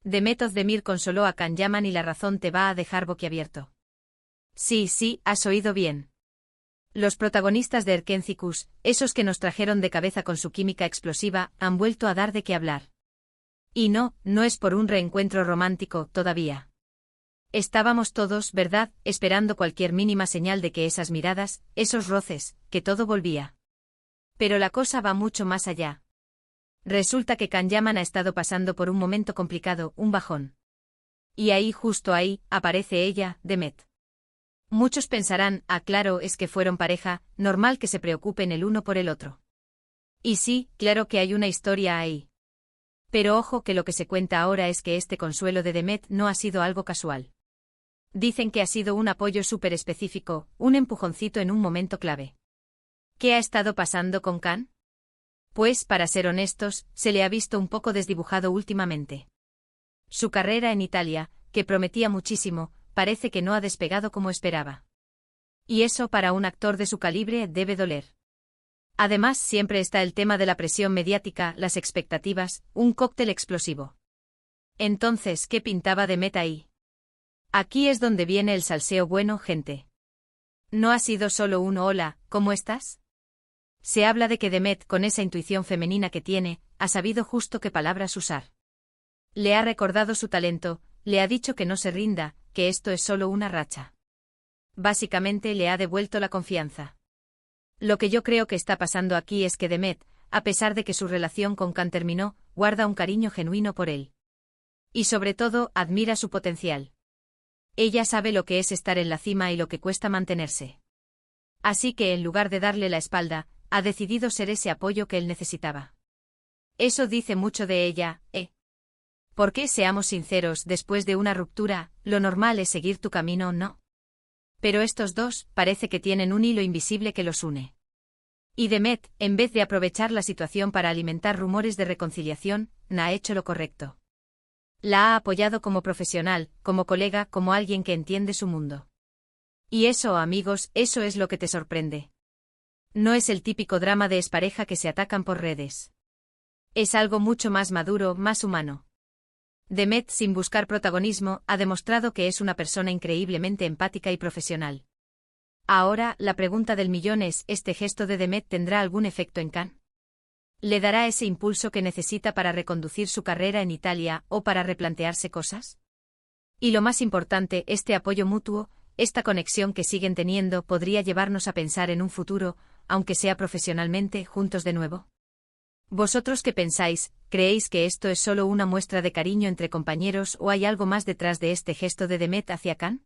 Demet Özdemir consoló a Can Yaman y la razón te va a dejar boquiabierto. Sí, has oído bien. Los protagonistas de Erkencicus, esos que nos trajeron de cabeza con su química explosiva, han vuelto a dar de qué hablar. Y no es por un reencuentro romántico, todavía. Estábamos todos, ¿verdad?, esperando cualquier mínima señal de que esas miradas, esos roces, que todo volvía. Pero la cosa va mucho más allá. Resulta que Can Yaman ha estado pasando por un momento complicado, un bajón. Y ahí, justo ahí, aparece ella, Demet. Muchos pensarán, claro, es que fueron pareja, normal que se preocupen el uno por el otro. Y sí, claro que hay una historia ahí. Pero ojo que lo que se cuenta ahora es que este consuelo de Demet no ha sido algo casual. Dicen que ha sido un apoyo súper específico, un empujoncito en un momento clave. ¿Qué ha estado pasando con Can? Pues, para ser honestos, se le ha visto un poco desdibujado últimamente. Su carrera en Italia, que prometía muchísimo, parece que no ha despegado como esperaba. Y eso para un actor de su calibre debe doler. Además, siempre está el tema de la presión mediática, las expectativas, un cóctel explosivo. Entonces, ¿qué pintaba Demet ahí? Aquí es donde viene el salseo bueno, gente. No ha sido solo un hola, ¿cómo estás? Se habla de que Demet, con esa intuición femenina que tiene, ha sabido justo qué palabras usar. Le ha recordado su talento, le ha dicho que no se rinda, que esto es solo una racha. Básicamente le ha devuelto la confianza. Lo que yo creo que está pasando aquí es que Demet, a pesar de que su relación con Can terminó, guarda un cariño genuino por él. Y sobre todo, admira su potencial. Ella sabe lo que es estar en la cima y lo que cuesta mantenerse. Así que en lugar de darle la espalda, ha decidido ser ese apoyo que él necesitaba. Eso dice mucho de ella, Porque, seamos sinceros, después de una ruptura, lo normal es seguir tu camino, ¿no? Pero estos dos, parece que tienen un hilo invisible que los une. Y Demet, en vez de aprovechar la situación para alimentar rumores de reconciliación, no ha hecho lo correcto. La ha apoyado como profesional, como colega, como alguien que entiende su mundo. Y eso, amigos, eso es lo que te sorprende. No es el típico drama de expareja que se atacan por redes. Es algo mucho más maduro, más humano. Demet, sin buscar protagonismo, ha demostrado que es una persona increíblemente empática y profesional. Ahora, la pregunta del millón es, ¿este gesto de Demet tendrá algún efecto en Can? ¿Le dará ese impulso que necesita para reconducir su carrera en Italia o para replantearse cosas? Y lo más importante, este apoyo mutuo, esta conexión que siguen teniendo podría llevarnos a pensar en un futuro, aunque sea profesionalmente, juntos de nuevo. ¿Vosotros qué pensáis? ¿Creéis que esto es solo una muestra de cariño entre compañeros o hay algo más detrás de este gesto de Demet hacia Can?